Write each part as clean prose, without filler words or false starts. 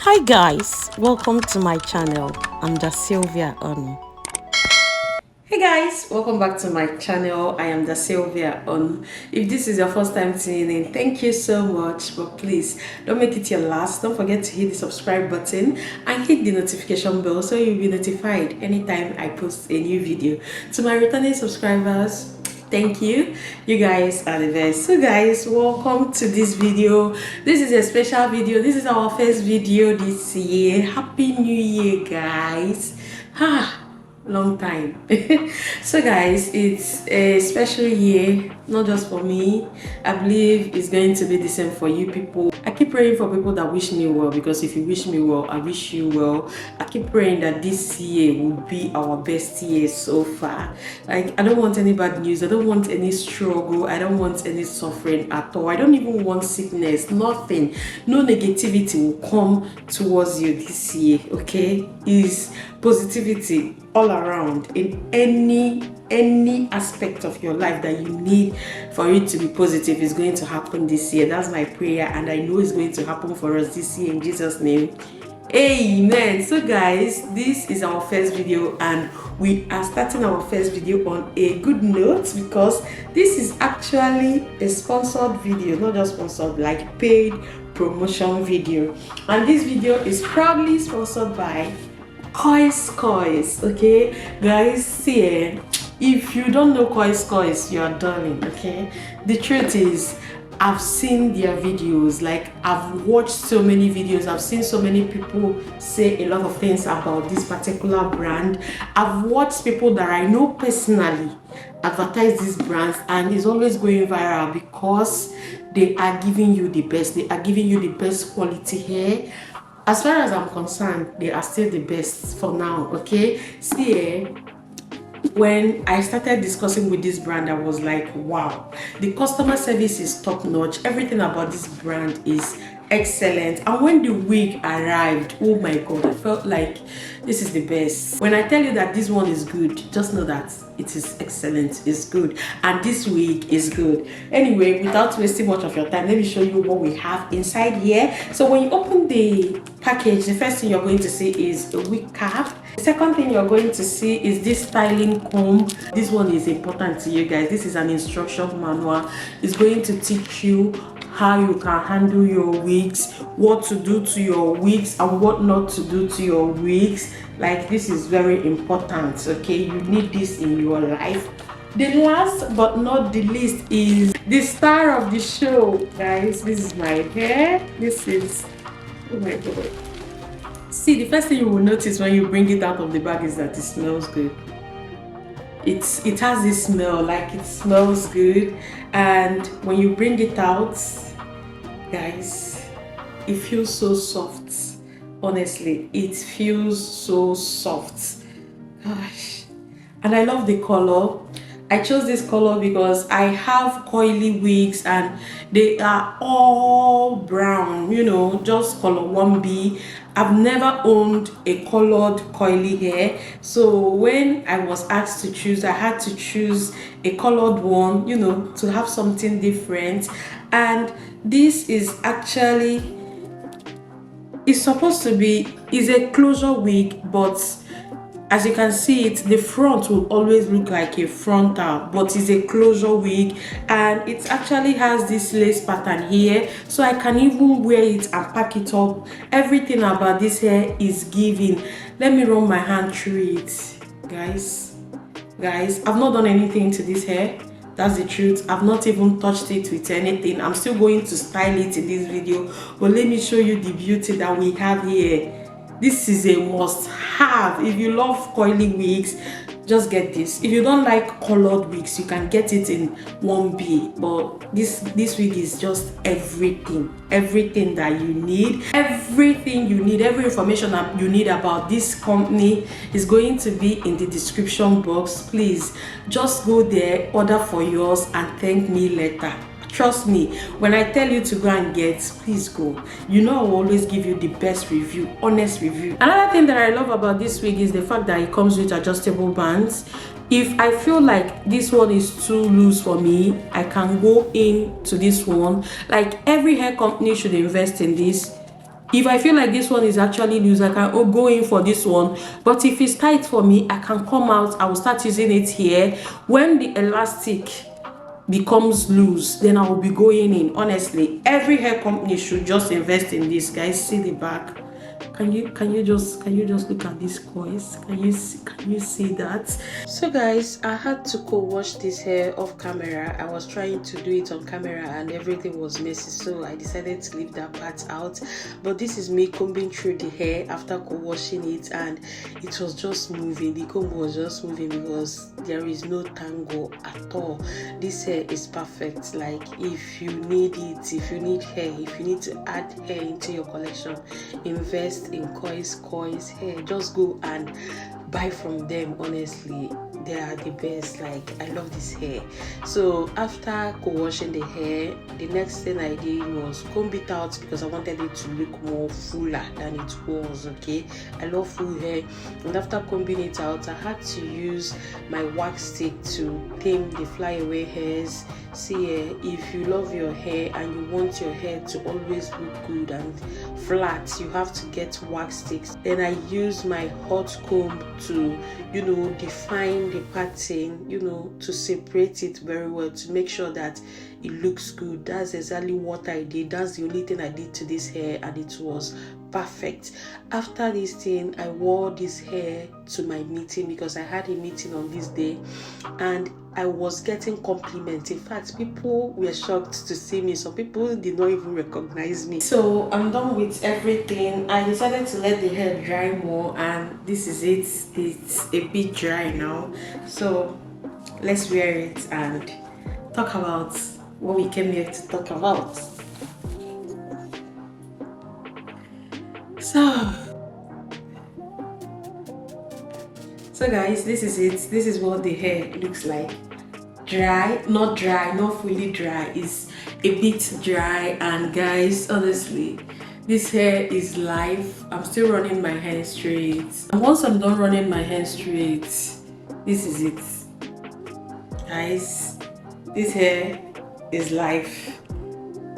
Hi guys, welcome to my channel. I'm dasylviaonu. Hey guys, welcome back to my channel. I am dasylviaonu. If this is your first time tuning in, thank you so much, but please don't make it your last. Don't forget to hit the subscribe button and hit the notification bell so you'll be notified anytime I post a new video. To my returning subscribers, thank you. You guys are the best. So guys, welcome to this video. This is a special video. This is our first video this year. Happy New Year, guys. Long time. So guys, it's a special year, not just for me. I believe it's going to be the same for you people. I keep praying for people that wish me well, because if you wish me well, I wish you well. I keep praying that this year will be our best year so far. Like, I don't want any bad news, I don't want any struggle, I don't want any suffering at all. I don't even want sickness, nothing. No negativity will come towards you this year, okay? Is positivity all around in any aspect of your life that you need for it to be positive is going to happen this year. That's my prayer, and I know it's going to happen for us this year in Jesus' name. Amen. So guys, this is our first video and we are starting our first video on a good note, because this is actually a sponsored video, not just sponsored, like paid promotion video. And this video is proudly sponsored by CurlsCurls. Okay guys, see, if you don't know CurlsCurls, you are darling. Okay, the truth is, I've seen their videos, like I've watched so many videos, I've seen so many people say a lot of things about this particular brand. I've watched people that I know personally advertise these brands, and it's always going viral because they are giving you the best. They are giving you the best quality hair. As far as I'm concerned, they are still the best for now. Okay, see, when I started discussing with this brand, I was like, wow, the customer service is top notch. Everything about this brand is excellent. And when the wig arrived, oh my god, I felt like this is the best. When I tell you that this one is good, just know that it is excellent, it's good, and this wig is good. Anyway, without wasting much of your time, let me show you what we have inside here. So when you open the package, the first thing you're going to see is a wig cap. The second thing you're going to see is this styling comb. This one is important to you guys. This is an instruction manual. It's going to teach you how you can handle your wigs, what to do to your wigs and what not to do to your wigs. Like, this is very important, okay? You need this in your life. The last but not the least is the star of the show, guys. This is my hair. This is, oh my god. See, the first thing you will notice when you bring it out of the bag is that it smells good. It has this smell, like it smells good, and when you bring it out, guys, it feels so soft. Honestly, it feels so soft. Gosh, and I love the color. I chose this color because I have coily wigs and they are all brown, you know, just color 1B. I've never owned a colored coily hair, so when I was asked to choose, I had to choose a colored one, you know, to have something different. And this is actually, it's supposed to be, is a closure wig, but as you can see, it the front will always look like a frontal, but it's a closure wig, and it actually has this lace pattern here, so I can even wear it and pack it up. Everything about this hair is giving. Let me run my hand through it, guys. I've not done anything to this hair. That's the truth. I've not even touched it with anything. I'm still going to style it in this video, but let me show you the beauty that we have here. This is a must have. If you love coily wigs, just get this. If you don't like colored wigs, you can get it in 1B, but this wig is just everything that you need. Everything you need, every information that you need about this company is going to be in the description box. Please just go there, order for yours, and thank me later. Trust me, when I tell you to go and get, please go. You know I will always give you the best review, honest review. Another thing that I love about this wig is the fact that it comes with adjustable bands. If I feel like this one is too loose for me, I can go in to this one. Like, every hair company should invest in this. If I feel like this one is actually loose, I can go in for this one. But if it's tight for me, I can come out. I will start using it here. When the elastic becomes loose, then I will be going in. Honestly, every hair company should just invest in this, guys. See the back. Can you just look at these coils? Can you see that? So guys, I had to co-wash this hair off camera. I was trying to do it on camera and everything was messy, so I decided to leave that part out. But this is me combing through the hair after co-washing it, and it was just moving. The comb was just moving because there is no tangle at all. This hair is perfect. Like, if you need it, if you need hair, if you need to add hair into your collection, invest in CurlsCurls hair. Just go and buy from them. Honestly, they are the best. Like, I love this hair. So after co-washing the hair, the next thing I did was comb it out because I wanted it to look more fuller than it was. Okay, I love full hair. And after combing it out, I had to use my wax stick to tame the flyaway hairs. See, if you love your hair and you want your hair to always look good and flat, you have to get wax sticks. Then I use my hot comb to, define the pattern, to separate it very well, to make sure that it looks good. That's exactly what I did. That's the only thing I did to this hair, and it was perfect. After this thing, I wore this hair to my meeting because I had a meeting on this day, and I was getting compliments. In fact, people were shocked to see me. Some people did not even recognize me. So I'm done with everything. I decided to let the hair dry more, and this is it. It's a bit dry now. So let's wear it and talk about what we came here to talk about. So guys, this is it. This is what the hair looks like. Dry, not fully dry. It's a bit dry, and guys, honestly, this hair is live. I'm still running my hair straight, and once I'm done running my hair straight, this is it, guys. This hair is live.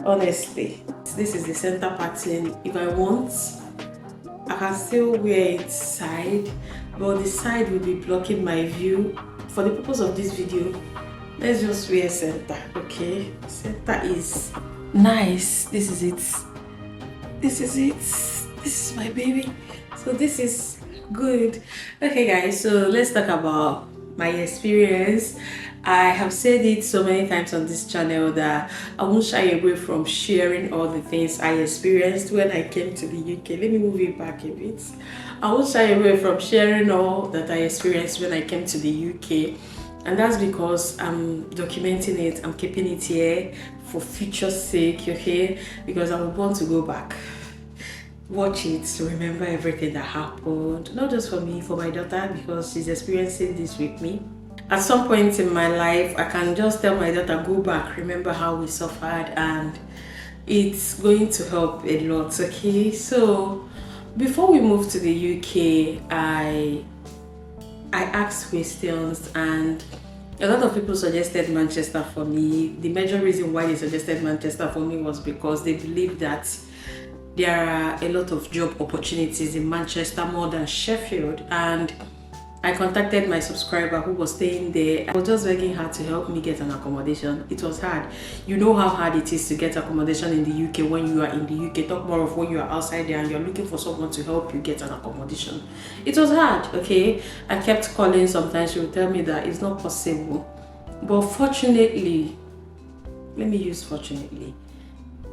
Honestly, this is the center pattern. If I want, I can still wear it side, but the side will be blocking my view. For the purpose of this video, let's just wear center. Okay, center is nice. This is it. This is it. This is my baby. So this is good. Okay guys, so let's talk about my experience. I have said it so many times on this channel that I won't shy away from sharing all the things I experienced when I came to the UK. Let me move it back a bit. I won't shy away from sharing all that I experienced when I came to the UK. And that's because I'm documenting it. I'm keeping it here for future sake, okay? Because I would want to go back, watch it to remember everything that happened. Not just for me, for my daughter, because she's experiencing this with me. At some point in my life, I can just tell my daughter, go back, remember how we suffered, and it's going to help a lot, okay? So before we moved to the UK, I asked questions, and a lot of people suggested Manchester for me. The major reason why they suggested Manchester for me was because they believe that there are a lot of job opportunities in Manchester more than Sheffield, and I contacted my subscriber who was staying there. I was just begging her to help me get an accommodation. It was hard. You know how hard it is to get accommodation in the UK when you are in the UK. Talk more of when you are outside there and you're looking for someone to help you get an accommodation. It was hard, okay? I kept calling. Sometimes she would tell me that it's not possible. But fortunately, let me use fortunately,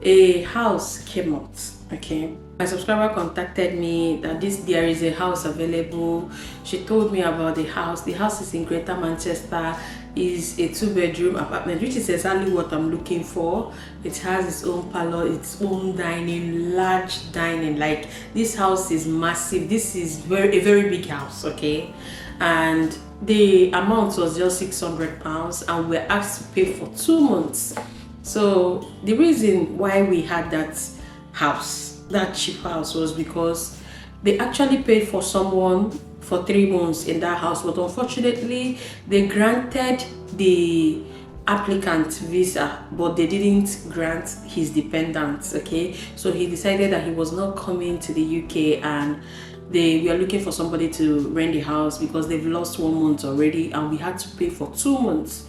a house came out, okay? My subscriber contacted me that there is a house available. She told me about the house. The house is in Greater Manchester. Is a 2-bedroom apartment, which is exactly what I'm looking for. It has its own parlor, its own dining, large dining. Like, this house is massive. This is a very big house, okay? And the amount was just £600, and we're asked to pay for 2 months. So the reason why we had that house, that cheap house, was because they actually paid for someone for 3 months in that house, but unfortunately they granted the applicant visa, but they didn't grant his dependents. Okay, so he decided that he was not coming to the UK, and they were looking for somebody to rent the house because they've lost 1 month already, and we had to pay for 2 months.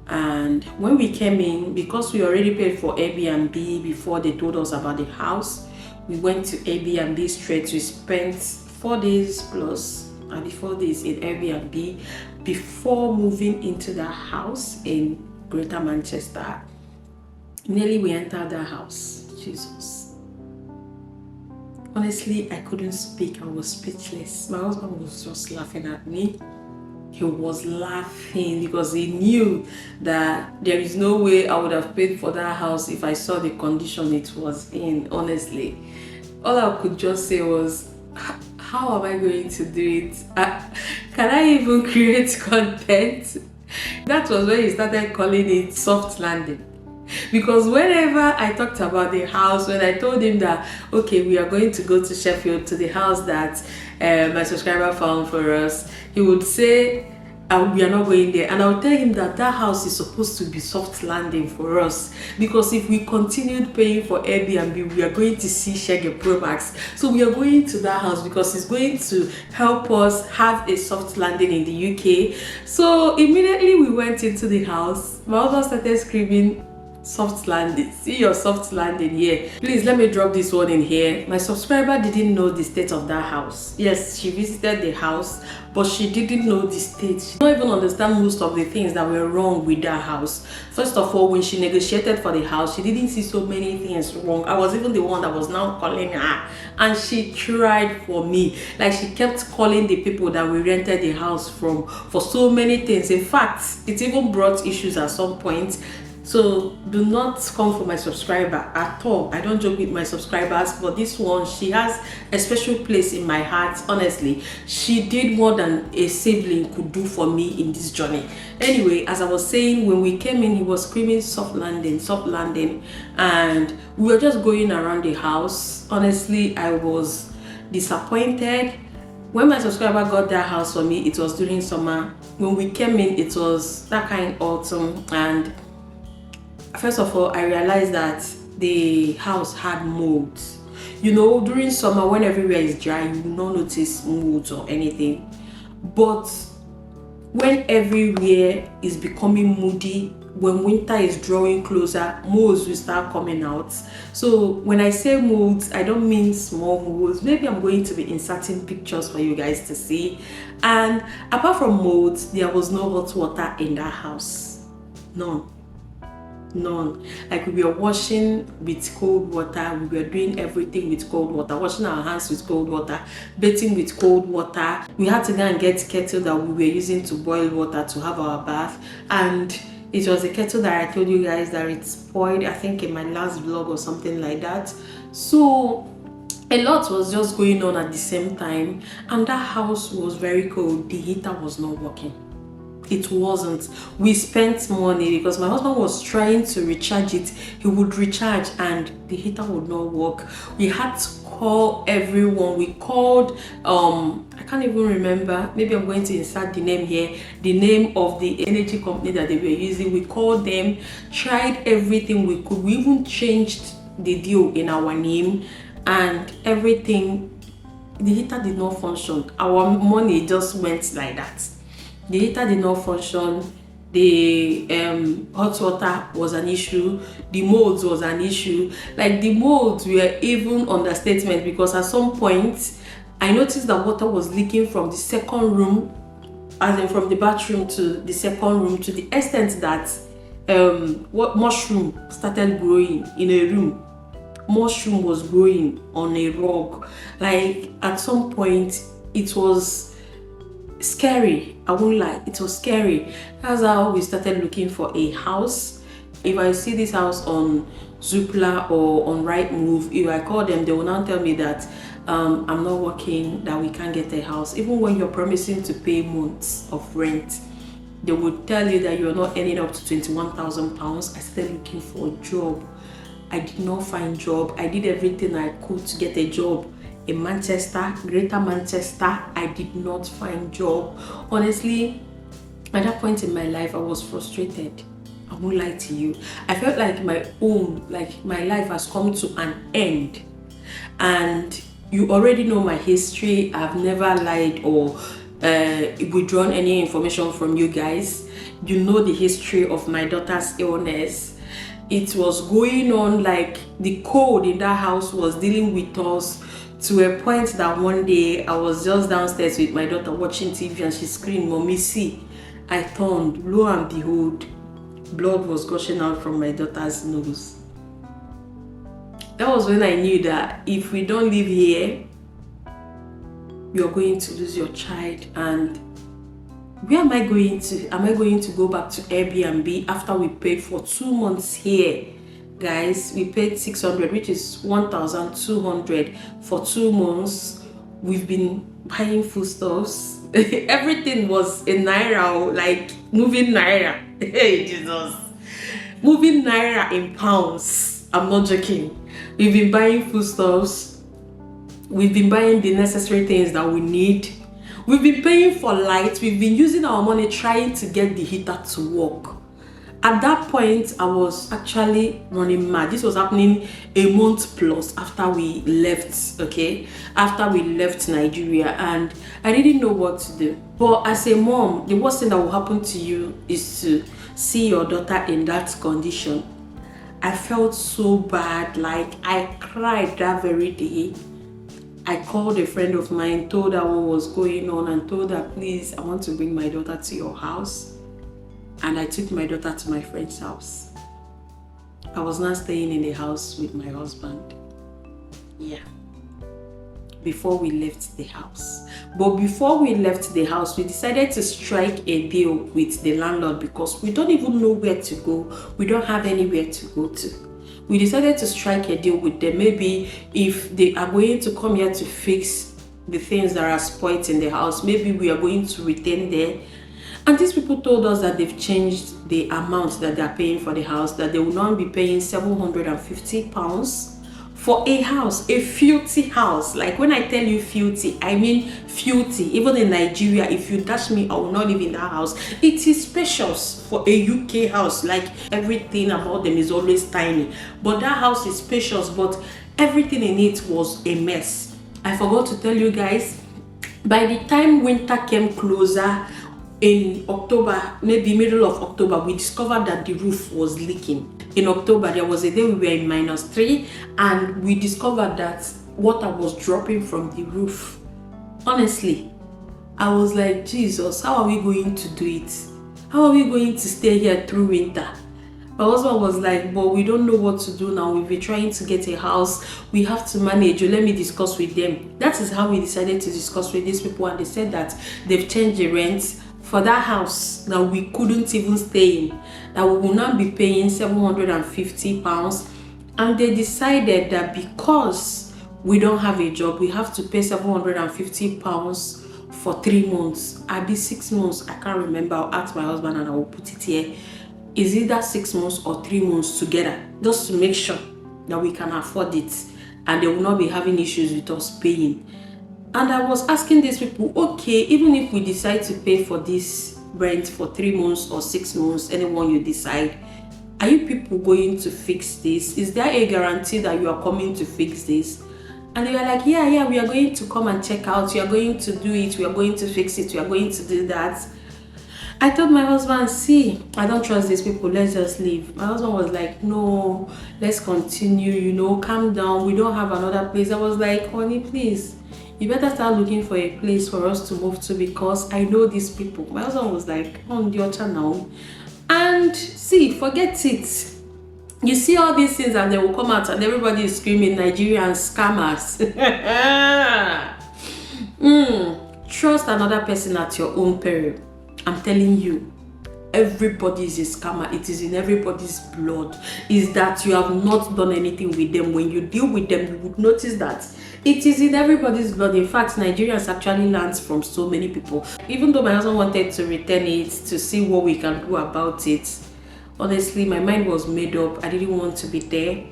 And when we came in, because we already paid for Airbnb before they told us about the house, we went to Airbnb straight. We spent 4 days plus, and 4 days in Airbnb before moving into the house in Greater Manchester. Nearly we entered the house. Jesus. Honestly, I couldn't speak. I was speechless. My husband was just laughing at me. He was laughing because he knew that there is no way I would have paid for that house if I saw the condition it was in. Honestly, all I could just say was, how am I going to do it? Can I even create content? That was when he started calling it soft landing. Because whenever I talked about the house, when I told him that, okay, we are going to go to Sheffield, to the house that my subscriber found for us, he would say, we are not going there. And I would tell him that that house is supposed to be soft landing for us, because if we continued paying for Airbnb, we are going to see Shege Pro Max. So we are going to that house because it's going to help us have a soft landing in the UK. So immediately we went into the house. My husband started screaming, soft landing, see your soft landing here. Please let me drop this one in here. My subscriber didn't know the state of that house. Yes, she visited the house, but she didn't know the state. She didn't even understand most of the things that were wrong with that house. First of all, when she negotiated for the house, she didn't see so many things wrong. I was even the one that was now calling her, and she tried for me. Like, she kept calling the people that we rented the house from for so many things. In fact, it even brought issues at some point. So do not come for my subscriber at all. I don't joke with my subscribers, but this one, she has a special place in my heart. Honestly, she did more than a sibling could do for me in this journey. Anyway, as I was saying, when we came in, he was screaming soft landing, and we were just going around the house. Honestly, I was disappointed. When my subscriber got that house for me, it was during summer. When we came in, it was that kind of autumn, and first of all, I realized that the house had molds. You know, during summer, when everywhere is dry, you will not notice molds or anything. But when everywhere is becoming moody, when winter is drawing closer, molds will start coming out. So when I say molds, I don't mean small molds. Maybe I'm going to be inserting pictures for you guys to see. And apart from molds, there was no hot water in that house. None. Like, we were washing with cold water, we were doing everything with cold water, washing our hands with cold water, bathing with cold water. We had to go and get kettle that we were using to boil water to have our bath, and it was a kettle that I told you guys that it spoiled, I think in my last vlog or something like that. So a lot was just going on at the same time, and that house was very cold. The heater was not working. It wasn't. We spent money because my husband was trying to recharge it. He would recharge and the heater would not work. We had to call everyone. We called, I can't even remember. Maybe I'm going to insert the name here. The name of the energy company that they were using. We called them, tried everything we could. We even changed the deal in our name and everything. The heater did not function. Our money just went like that. The heater did not function. The hot water was an issue. The molds was an issue. Like, the molds were even understatement, because at some point I noticed that water was leaking from the second room, as in from the bathroom to the second room, to the extent that mushroom started growing in a room. Mushroom was growing on a rug. Like, at some point it was scary. I won't lie, it was scary. That's how we started looking for a house. If I see this house on Zoopla or on Rightmove, if I call them, they will now tell me that I'm not working, that we can't get a house. Even when you're promising to pay months of rent, they would tell you that you're not earning up to £21,000. I started looking for a job. I did not find job. I did everything I could to get a job in Manchester, Greater Manchester. I did not find job. Honestly, at that point in my life, I was frustrated. I won't lie to you. I felt like my life has come to an end. And you already know my history. I've never lied or withdrawn any information from you guys. You know the history of my daughter's illness. It was going on like the code in that house was dealing with us, to a point that one day I was just downstairs with my daughter watching TV and she screamed, "Mommy, see." I turned, lo and behold, blood was gushing out from my daughter's nose. That was when I knew that if we don't live here, you're going to lose your child. And where am I going to? Am I going to go back to Airbnb after we paid for 2 months here? Guys, we paid 600, which is 1,200 for 2 months. We've been buying foodstuffs. Everything was in naira, like moving naira. Hey, Jesus. Moving naira in pounds. I'm not joking. We've been buying foodstuffs. We've been buying the necessary things that we need. We've been paying for light. We've been using our money trying to get the heater to work. At that point, I was actually running mad. This was happening a month plus after we left, okay? After we left Nigeria, and I didn't know what to do. But as a mom, the worst thing that will happen to you is to see your daughter in that condition. I felt so bad, like I cried that very day. I called a friend of mine, told her what was going on, and told her, please, I want to bring my daughter to your house. And I took my daughter to my friend's house. I was not staying in the house with my husband. Yeah. Before we left the house. But before we left the house, we decided to strike a deal with the landlord because we don't even know where to go. We don't have anywhere to go to. We decided to strike a deal with them. Maybe if they are going to come here to fix the things that are spoiled in the house, maybe we are going to return there. And these people told us that they've changed the amount that they're paying for the house, that they will not be paying £750 for a house, a filthy house. Like when I tell you filthy, I mean filthy. Even in Nigeria, if you dash me, I will not live in that house. It is spacious for a UK house. Like everything about them is always tiny. But that house is spacious, but everything in it was a mess. I forgot to tell you guys, by the time winter came closer, in October, maybe middle of October, we discovered that the roof was leaking. In October, there was a day we were in -3 and we discovered that water was dropping from the roof. Honestly, I was like, Jesus, how are we going to do it? How are we going to stay here through winter? My husband was like, but we don't know what to do now. We've been trying to get a house. We have to manage. Let me discuss with them. That is how we decided to discuss with these people, and they said that they've changed the rent for that house that we couldn't even stay in, that we will not be paying £750. And they decided that because we don't have a job, we have to pay £750 for 3 months. I'll be 6 months, I can't remember. I'll ask my husband and I will put it here. Is either 6 months or 3 months together, just to make sure that we can afford it and they will not be having issues with us paying. And I was asking these people, okay, even if we decide to pay for this rent for 3 months or 6 months, anyone you decide, are you people going to fix this? Is there a guarantee that you are coming to fix this? And they were like, yeah, we are going to come and check out. We are going to do it. We are going to fix it. We are going to do that. I told my husband, see, I don't trust these people. Let's just leave. My husband was like, no, let's continue, calm down. We don't have another place. I was like, honey, please, you better start looking for a place for us to move to because I know these people. My husband was like, on your channel. And see, forget it. You see all these things and they will come out and everybody is screaming Nigerian scammers. Trust another person at your own peril. I'm telling you, everybody is a scammer. It is in everybody's blood. Is that you have not done anything with them. When you deal with them, you would notice that it is in everybody's blood. In fact, Nigerians actually learns from so many people. Even though my husband wanted to return it to see what we can do about it, honestly, my mind was made up. I didn't want to be there.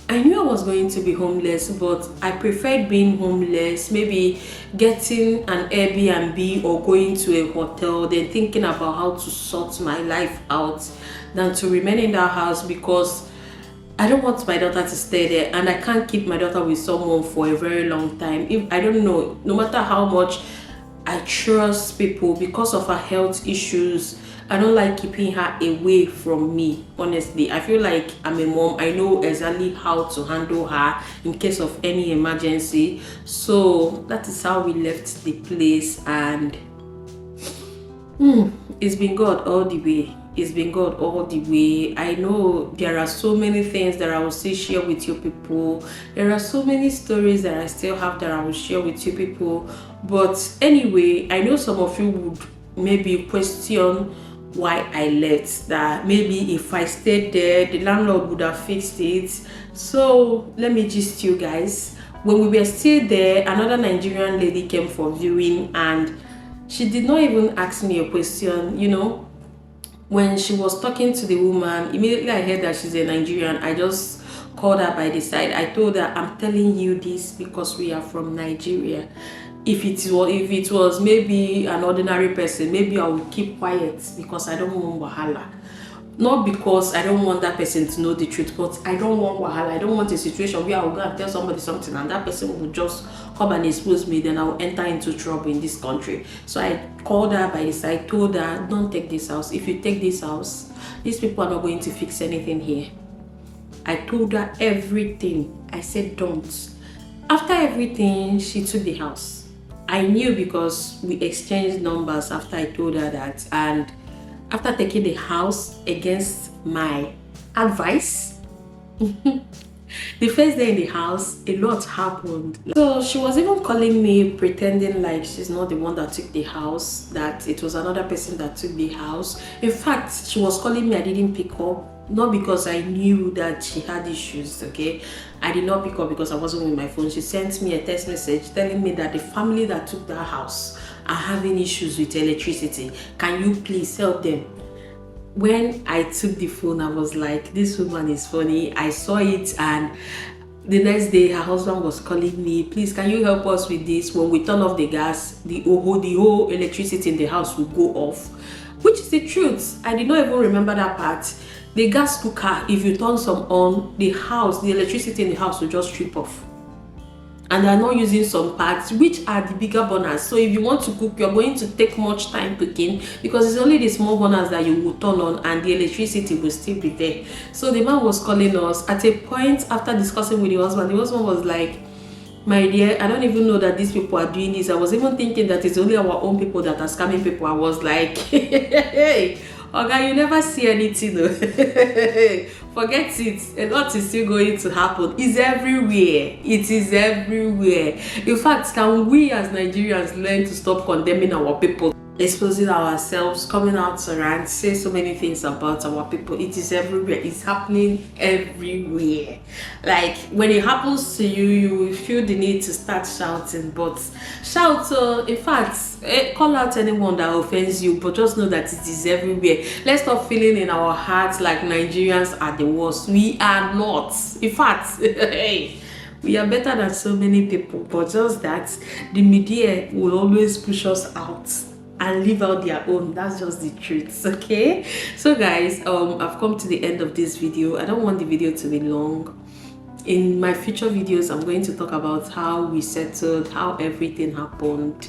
I knew I was going to be homeless, but I preferred being homeless, maybe getting an Airbnb or going to a hotel, then thinking about how to sort my life out, than to remain in that house, because I don't want my daughter to stay there, and I can't keep my daughter with someone for a very long time. If I don't know, no matter how much I trust people, because of her health issues, I don't like keeping her away from me. Honestly, I feel like I'm a mom. I know exactly how to handle her in case of any emergency. So that is how we left the place, and it's been God all the way. It's been God all the way. I know there are so many things that I will still share with you people. There are so many stories that I still have that I will share with you people. But anyway, I know some of you would maybe question why I left. That maybe if I stayed there, the landlord would have fixed it. So let me gist you guys. When we were still there, another Nigerian lady came for viewing, and she did not even ask me a question, you know. When she was talking to the woman, immediately I heard that she's a Nigerian. I just called her by the side. I told her, I'm telling you this because we are from Nigeria. If it was maybe an ordinary person, maybe I would keep quiet because I don't want wahala. Not because I don't want that person to know the truth, but I don't want wahala. I don't want a situation where I will go and tell somebody something and that person will just come and expose me, then I will enter into trouble in this country. So I called her by the side, told her, don't take this house. If you take this house, these people are not going to fix anything here. I told her everything. I said don't. After everything, she took the house. I knew because we exchanged numbers after I told her that, and after taking the house against my advice, the first day in the house, a lot happened. So she was even calling me, pretending like she's not the one that took the house, that it was another person that took the house. In fact, she was calling me, I didn't pick up, not because I knew that she had issues, okay? I did not pick up because I wasn't with my phone. She sent me a text message telling me that the family that took that house are having issues with electricity. Can you please help them? When I took the phone, I was like, this woman is funny. I saw it, and the next day her husband was calling me, please can you help us with this? When we turn off the gas, the whole electricity in the house will go off, which is the truth. I did not even remember that part. The gas cooker, if you turn some on, the electricity in the house will just trip off. And they're not using some parts, which are the bigger burners. So if you want to cook, you're going to take much time cooking, because it's only the small burners that you will turn on and the electricity will still be there. So the man was calling us. At a point, after discussing with the husband was like, my dear, I don't even know that these people are doing this. I was even thinking that it's only our own people that are scamming people. I was like, hey, okay, you never see anything. Forget it. A lot is still going to happen. It's everywhere. It is everywhere. In fact, can we as Nigerians learn to stop condemning our people, exposing ourselves, coming out around, say so many things about our people? It is everywhere. It's happening everywhere. Like when it happens to you, you will feel the need to start shouting, but shout, in fact, call out anyone that offends you, but just know that it is everywhere. Let's stop feeling in our hearts like Nigerians are the worst. We are not. In fact, hey, we are better than so many people, but just that the media will always push us out and leave out their own. That's just the truth. Okay, so guys, I've come to the end of this video. I don't want the video to be long. In my future videos, I'm going to talk about how we settled, how everything happened.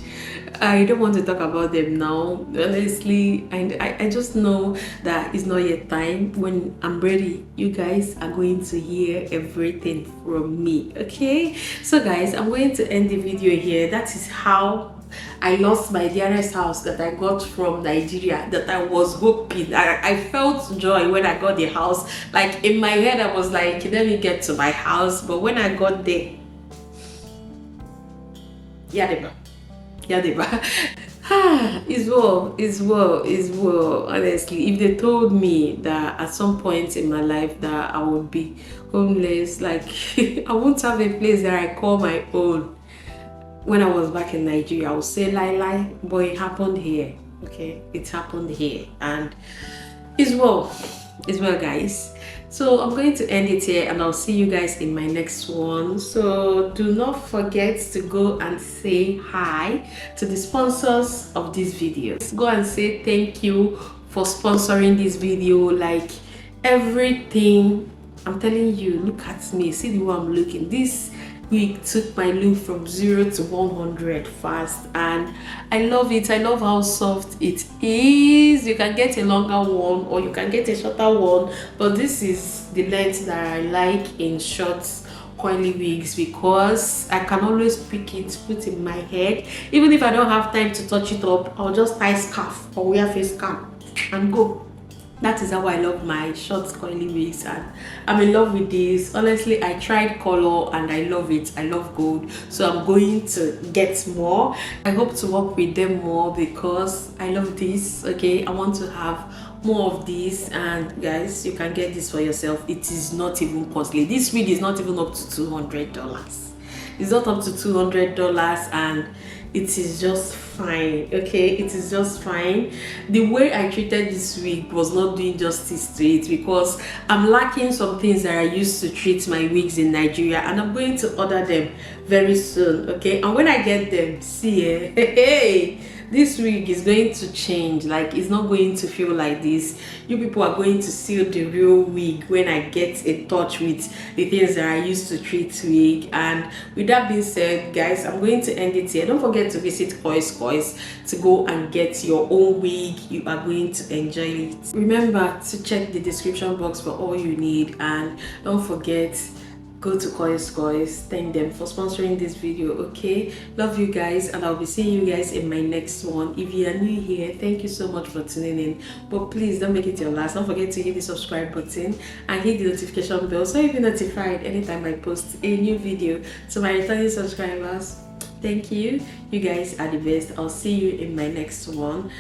I don't want to talk about them now, honestly. And I just know that it's not yet time. When I'm ready, you guys are going to hear everything from me. Okay, so guys, I'm going to end the video here. That is how I lost my dearest house that I got from Nigeria, that I was hoping. I felt joy when I got the house. Like in my head, I was like, let me get to my house. But when I got there, yadeba. It's well. Honestly, if they told me that at some point in my life that I would be homeless, like I won't have a place that I call my own. When I was back in Nigeria, I would say lie, but it happened here. Okay, it happened here, and it's well, guys. So I'm going to end it here, and I'll see you guys in my next one. So do not forget to go and say hi to the sponsors of this video. Go and say thank you for sponsoring this video. Like everything, I'm telling you, look at me, see the way I'm looking. This wig took my look from 0 to 100 fast, and I love it. I love how soft it is. You can get a longer one or you can get a shorter one, but this is the length that I like in short coily wigs, because I can always pick it, put in my head. Even if I don't have time to touch it up, I'll just tie scarf or wear face cap and go. That is how I love my short coily wigs, and I'm in love with this. Honestly, I tried color and I love it. I love gold, so I'm going to get more. I hope to work with them more because I love this. Okay, I want to have more of this, and guys, you can get this for yourself. It is not even costly. This wig is not even up to $200. It's not up to $200, and it is just fine. Okay, it is just fine. The way I treated this wig was not doing justice to it, because I'm lacking some things that I used to treat my wigs in Nigeria, and I'm going to order them very soon. Okay, and when I get them, see, hey, this wig is going to change. Like, it's not going to feel like this. You people are going to see the real wig when I get in touch with the things that I used to treat wig. And with that being said, guys, I'm going to end it here. Don't forget to visit CurlsCurls to go and get your own wig. You are going to enjoy it. Remember to check the description box for all you need, and don't forget, go to CurlsCurls, thank them for sponsoring this video. Okay, love you guys, and I'll be seeing you guys in my next one. If you are new here, thank you so much for tuning in, but please don't make it your last. Don't forget to hit the subscribe button and hit the notification bell so you'll be notified anytime I post a new video. To my returning subscribers, thank you. You guys are the best. I'll see you in my next one.